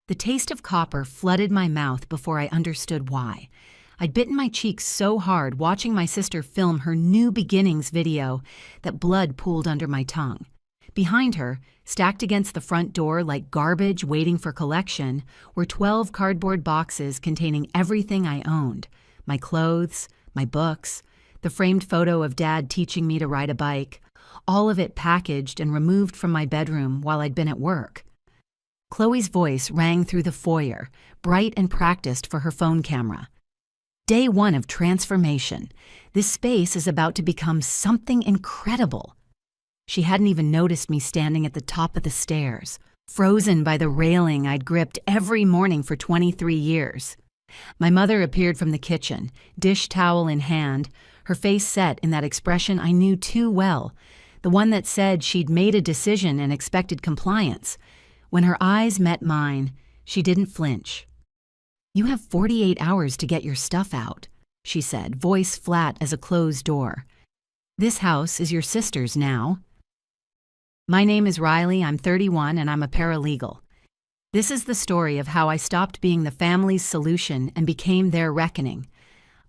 The taste of copper flooded my mouth before I understood why. I'd bitten my cheek so hard watching my sister film her New Beginnings video that blood pooled under my tongue. Behind her, stacked against the front door like garbage waiting for collection, were 12 cardboard boxes containing everything I owned: my clothes, my books, the framed photo of Dad teaching me to ride a bike, all of it packaged and removed from my bedroom while I'd been at work. Chloe's voice rang through the foyer, bright and practiced for her phone camera. Day 1 of transformation. This space is about to become something incredible. She hadn't even noticed me standing at the top of the stairs, frozen by the railing I'd gripped every morning for 23 years. My mother appeared from the kitchen, dish towel in hand, her face set in that expression I knew too well, the one that said she'd made a decision and expected compliance. When her eyes met mine, she didn't flinch. "You have 48 hours to get your stuff out," she said, voice flat as a closed door. "This house is your sister's now." My name is Riley, I'm 31, and I'm a paralegal. This is the story of how I stopped being the family's solution and became their reckoning.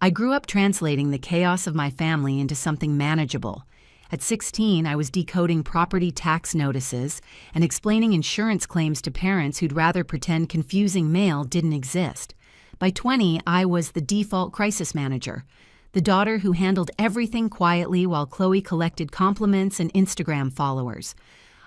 I grew up translating the chaos of my family into something manageable. At 16, I was decoding property tax notices and explaining insurance claims to parents who'd rather pretend confusing mail didn't exist. By 20, I was the default crisis manager, the daughter who handled everything quietly while Chloe collected compliments and Instagram followers.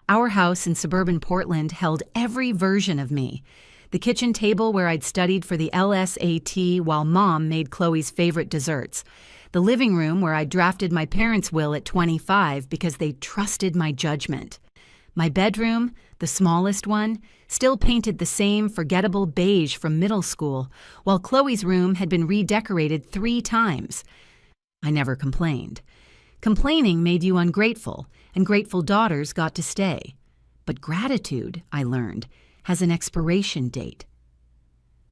Our house in suburban Portland held every version of me. The kitchen table where I'd studied for the LSAT while Mom made Chloe's favorite desserts. The living room where I drafted my parents' will at 25 because they trusted my judgment. My bedroom, the smallest one, still painted the same forgettable beige from middle school, while Chloe's room had been redecorated 3 times. I never complained. Complaining made you ungrateful, and grateful daughters got to stay. But gratitude, I learned, has an expiration date.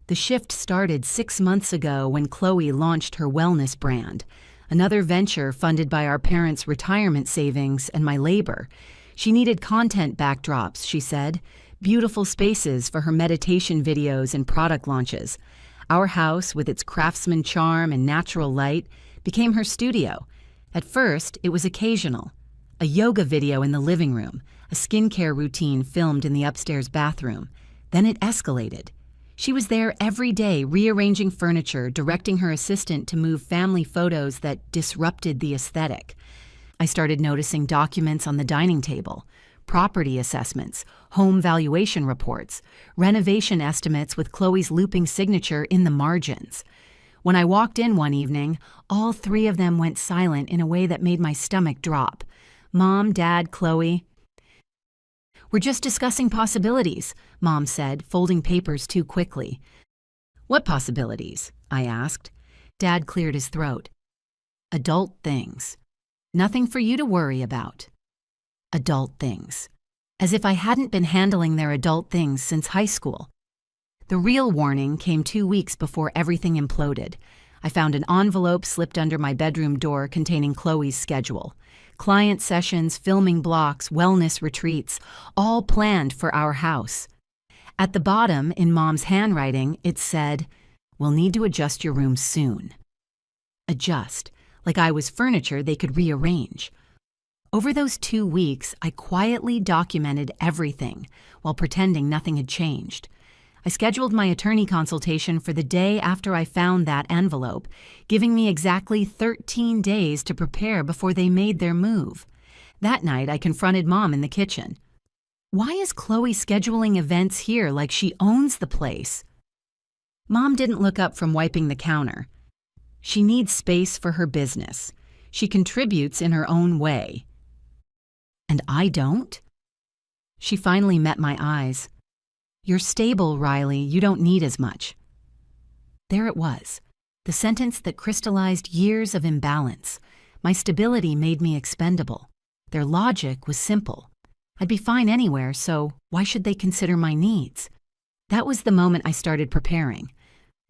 The shift started 6 months ago when Chloe launched her wellness brand, another venture funded by our parents' retirement savings and my labor. She needed content backdrops, she said, beautiful spaces for her meditation videos and product launches. Our house, with its craftsman charm and natural light, became her studio. At first, it was occasional. A yoga video in the living room, a skincare routine filmed in the upstairs bathroom. Then it escalated. She was there every day, rearranging furniture, directing her assistant to move family photos that disrupted the aesthetic. I started noticing documents on the dining table, property assessments, home valuation reports, renovation estimates with Chloe's looping signature in the margins. When I walked in one evening, all 3 of them went silent in a way that made my stomach drop. Mom, Dad, Chloe. "We're just discussing possibilities," Mom said, folding papers too quickly. "What possibilities?" I asked. Dad cleared his throat. "Adult things. Nothing for you to worry about." Adult things. As if I hadn't been handling their adult things since high school. The real warning came 2 weeks before everything imploded. I found an envelope slipped under my bedroom door containing Chloe's schedule. Client sessions, filming blocks, wellness retreats, all planned for our house. At the bottom, in Mom's handwriting, it said, "We'll need to adjust your room soon." Adjust, like I was furniture they could rearrange. Over those 2 weeks, I quietly documented everything while pretending nothing had changed. I scheduled my attorney consultation for the day after I found that envelope, giving me exactly 13 days to prepare before they made their move. That night, I confronted Mom in the kitchen. "Why is Chloe scheduling events here like she owns the place?" Mom didn't look up from wiping the counter. "She needs space for her business. She contributes in her own way." "And I don't?" She finally met my eyes. "You're stable, Riley. You don't need as much." There it was, the sentence that crystallized years of imbalance. My stability made me expendable. Their logic was simple. I'd be fine anywhere, so why should they consider my needs? That was the moment I started preparing.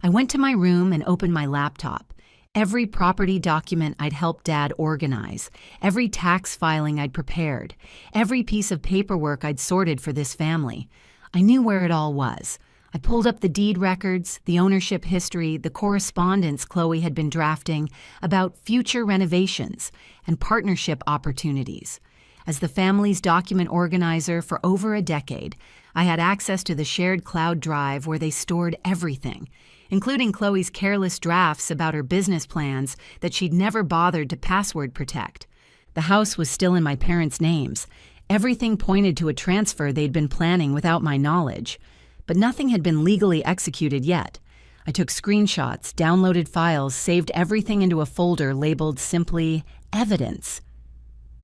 I went to my room and opened my laptop. Every property document I'd helped Dad organize, every tax filing I'd prepared, every piece of paperwork I'd sorted for this family. I knew where it all was. I pulled up the deed records, the ownership history, the correspondence Chloe had been drafting about future renovations and partnership opportunities. As the family's document organizer for over a decade, I had access to the shared cloud drive where they stored everything, including Chloe's careless drafts about her business plans that she'd never bothered to password protect. The house was still in my parents' names. Everything pointed to a transfer they'd been planning without my knowledge, but nothing had been legally executed yet. I took screenshots, downloaded files, saved everything into a folder labeled simply evidence.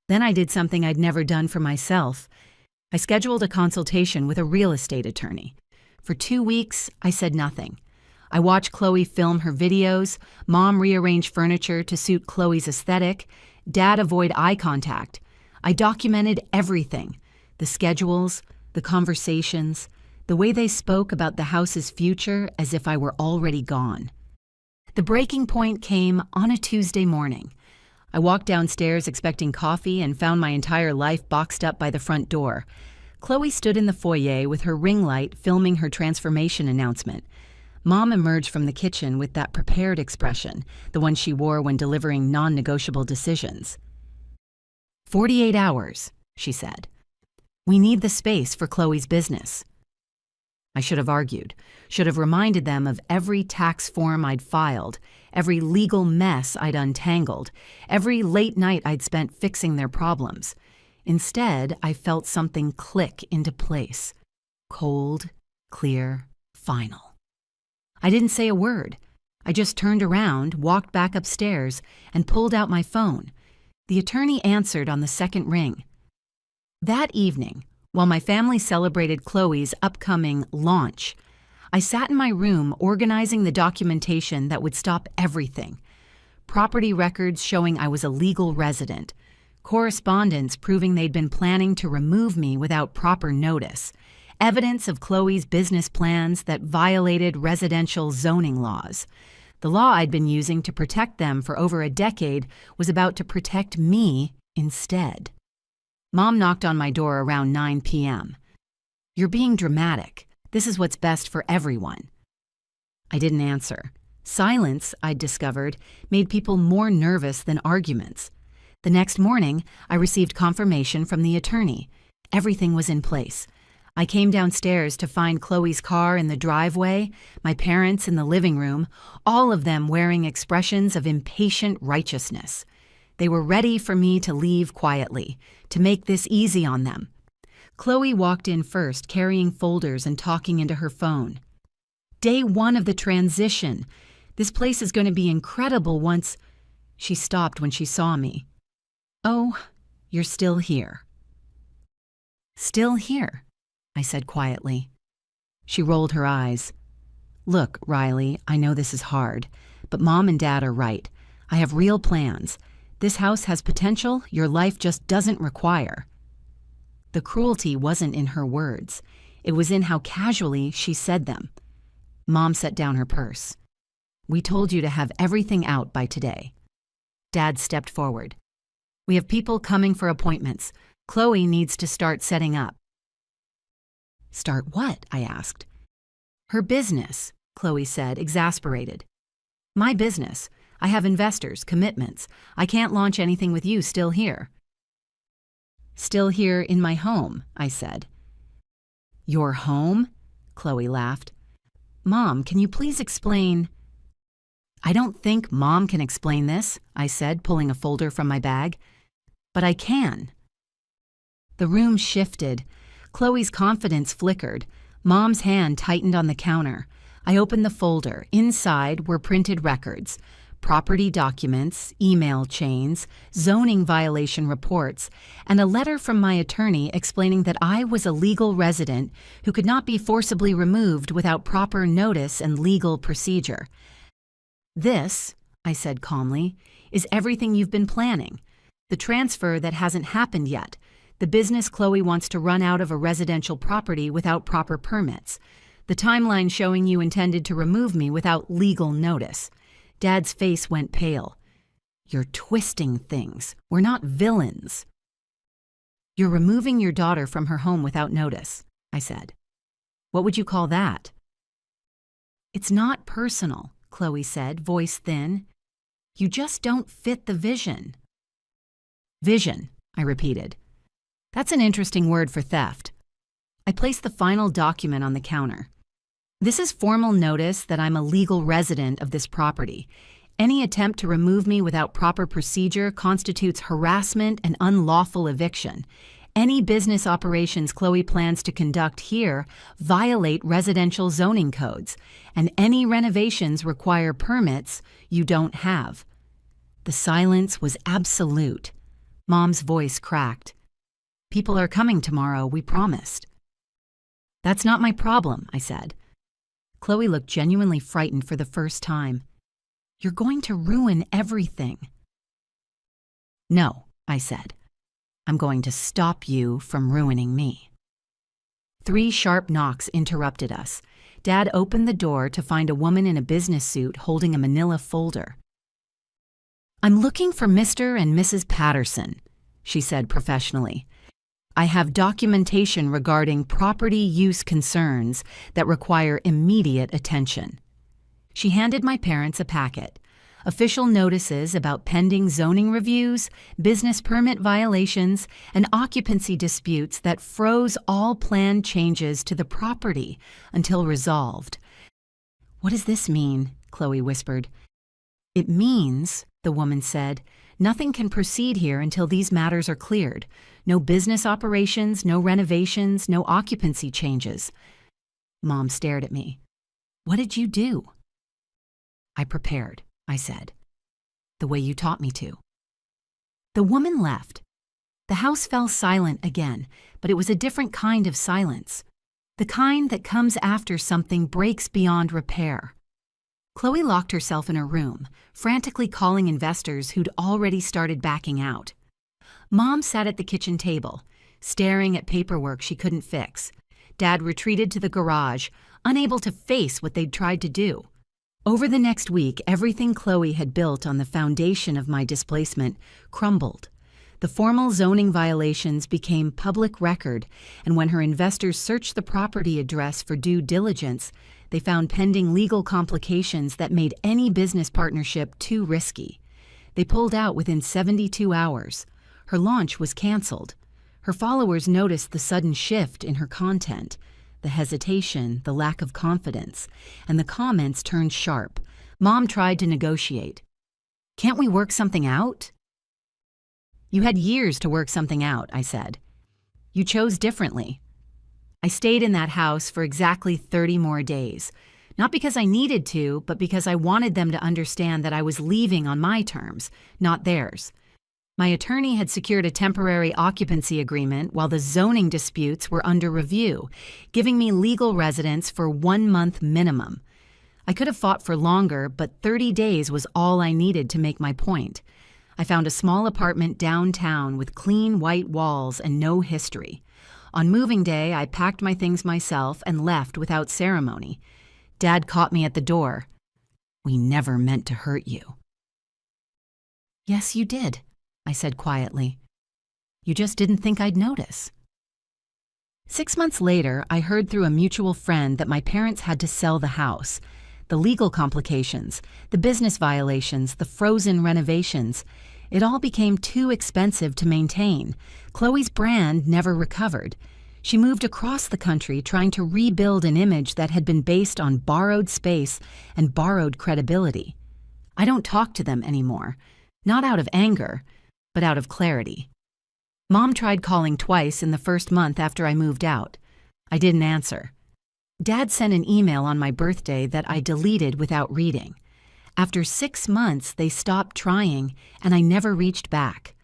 Then I did something I'd never done for myself. I scheduled a consultation with a real estate attorney. For 2 weeks, I said nothing. I watched Chloe film her videos, Mom rearrange furniture to suit Chloe's aesthetic, Dad avoid eye contact. I documented everything, the schedules, the conversations, the way they spoke about the house's future as if I were already gone. The breaking point came on a Tuesday morning. I walked downstairs expecting coffee and found my entire life boxed up by the front door. Chloe stood in the foyer with her ring light filming her transformation announcement. Mom emerged from the kitchen with that prepared expression, the one she wore when delivering non-negotiable decisions. 48 hours, she said. We need the space for Chloe's business. I should have argued, should have reminded them of every tax form I'd filed, every legal mess I'd untangled, every late night I'd spent fixing their problems. Instead, I felt something click into place. Cold, clear, final. I didn't say a word. I just turned around, walked back upstairs, and pulled out my phone. The attorney answered on the second ring. That evening, while my family celebrated Chloe's upcoming launch, I sat in my room organizing the documentation that would stop everything. Property records showing I was a legal resident, correspondence proving they'd been planning to remove me without proper notice, evidence of Chloe's business plans that violated residential zoning laws. The law I'd been using to protect them for over a decade was about to protect me instead. Mom knocked on my door around 9 p.m. You're being dramatic. This is what's best for everyone. I didn't answer. Silence, I'd discovered, made people more nervous than arguments. The next morning, I received confirmation from the attorney. Everything was in place. I came downstairs to find Chloe's car in the driveway, my parents in the living room, all of them wearing expressions of impatient righteousness. They were ready for me to leave quietly, to make this easy on them. Chloe walked in first, carrying folders and talking into her phone. Day 1 of the transition. This place is going to be incredible once... She stopped when she saw me. Oh, you're still here. Still here, I said quietly. She rolled her eyes. Look, Riley, I know this is hard, but Mom and Dad are right. I have real plans. This house has potential your life just doesn't require. The cruelty wasn't in her words. It was in how casually she said them. Mom set down her purse. We told you to have everything out by today. Dad stepped forward. We have people coming for appointments. Chloe needs to start setting up. Start what? I asked. Her business, Chloe said, exasperated. My business. I have investors, commitments. I can't launch anything with you still here. Still here in my home, I said. Your home? Chloe laughed. Mom, can you please explain? I don't think Mom can explain this, I said, pulling a folder from my bag. But I can. The room shifted. Chloe's confidence flickered. Mom's hand tightened on the counter. I opened the folder. Inside were printed records, property documents, email chains, zoning violation reports, and a letter from my attorney explaining that I was a legal resident who could not be forcibly removed without proper notice and legal procedure. This, I said calmly, is everything you've been planning. The transfer that hasn't happened yet. The business Chloe wants to run out of a residential property without proper permits. The timeline showing you intended to remove me without legal notice. Dad's face went pale. You're twisting things. We're not villains. You're removing your daughter from her home without notice, I said. What would you call that? "It's not personal," Chloe said, voice thin. "You just don't fit the vision." "Vision," I repeated. "That's an interesting word for theft." I placed the final document on the counter. "This is formal notice that I'm a legal resident of this property. Any attempt to remove me without proper procedure constitutes harassment and unlawful eviction. Any business operations Chloe plans to conduct here violate residential zoning codes, and any renovations require permits you don't have." The silence was absolute. Mom's voice cracked. "People are coming tomorrow, we promised." "That's not my problem," I said. Chloe looked genuinely frightened for the first time. "You're going to ruin everything." "No," I said. "I'm going to stop you from ruining me." 3 sharp knocks interrupted us. Dad opened the door to find a woman in a business suit holding a manila folder. "I'm looking for Mr. and Mrs. Patterson," she said professionally. "I have documentation regarding property use concerns that require immediate attention." She handed my parents a packet. Official notices about pending zoning reviews, business permit violations, and occupancy disputes that froze all planned changes to the property until resolved. "What does this mean?" Chloe whispered. "It means," the woman said, "nothing can proceed here until these matters are cleared. No business operations, no renovations, no occupancy changes." Mom stared at me. "What did you do?" "I prepared," I said, "the way you taught me to." The woman left. The house fell silent again, but it was a different kind of silence. The kind that comes after something breaks beyond repair. Chloe locked herself in her room, frantically calling investors who'd already started backing out. Mom sat at the kitchen table, staring at paperwork she couldn't fix. Dad retreated to the garage, unable to face what they'd tried to do. Over the next week, everything Chloe had built on the foundation of my displacement crumbled. The formal zoning violations became public record, and when her investors searched the property address for due diligence, they found pending legal complications that made any business partnership too risky. They pulled out within 72 hours. Her launch was canceled. Her followers noticed the sudden shift in her content, the hesitation, the lack of confidence, and the comments turned sharp. Mom tried to negotiate. "Can't we work something out?" "You had years to work something out," I said. "You chose differently." I stayed in that house for exactly 30 more days, not because I needed to, but because I wanted them to understand that I was leaving on my terms, not theirs. My attorney had secured a temporary occupancy agreement while the zoning disputes were under review, giving me legal residence for 1 month minimum. I could have fought for longer, but 30 days was all I needed to make my point. I found a small apartment downtown with clean white walls and no history. On moving day, I packed my things myself and left without ceremony. Dad caught me at the door. "We never meant to hurt you." "Yes, you did," I said quietly. "You just didn't think I'd notice." 6 months later, I heard through a mutual friend that my parents had to sell the house. The legal complications, the business violations, the frozen renovations. It all became too expensive to maintain. Chloe's brand never recovered. She moved across the country trying to rebuild an image that had been based on borrowed space and borrowed credibility. I don't talk to them anymore, not out of anger, but out of clarity. Mom tried calling twice in the first month after I moved out. I didn't answer. Dad sent an email on my birthday that I deleted without reading. After 6 months, they stopped trying, and I never reached back.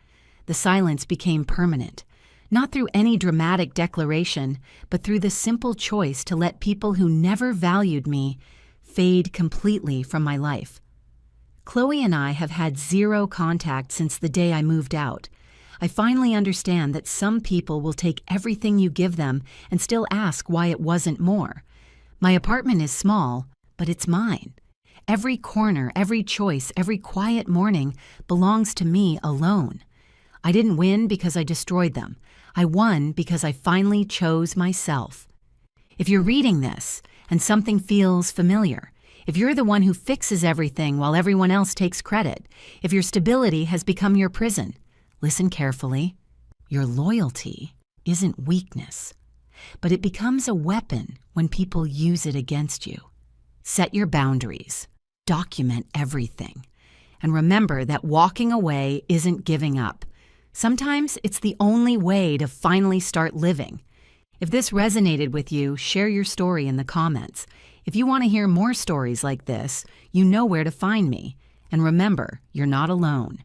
The silence became permanent, not through any dramatic declaration, but through the simple choice to let people who never valued me fade completely from my life. Chloe and I have had 0 contact since the day I moved out. I finally understand that some people will take everything you give them and still ask why it wasn't more. My apartment is small, but it's mine. Every corner, every choice, every quiet morning belongs to me alone. I didn't win because I destroyed them. I won because I finally chose myself. If you're reading this and something feels familiar, If you're the one who fixes everything while everyone else takes credit, if your stability has become your prison, listen carefully. Your loyalty isn't weakness, but it becomes a weapon when people use it against you. Set your boundaries. Document everything. And remember that walking away isn't giving up. Sometimes it's the only way to finally start living. If this resonated with you, share your story in the comments. If you want to hear more stories like this, you know where to find me. And remember, you're not alone.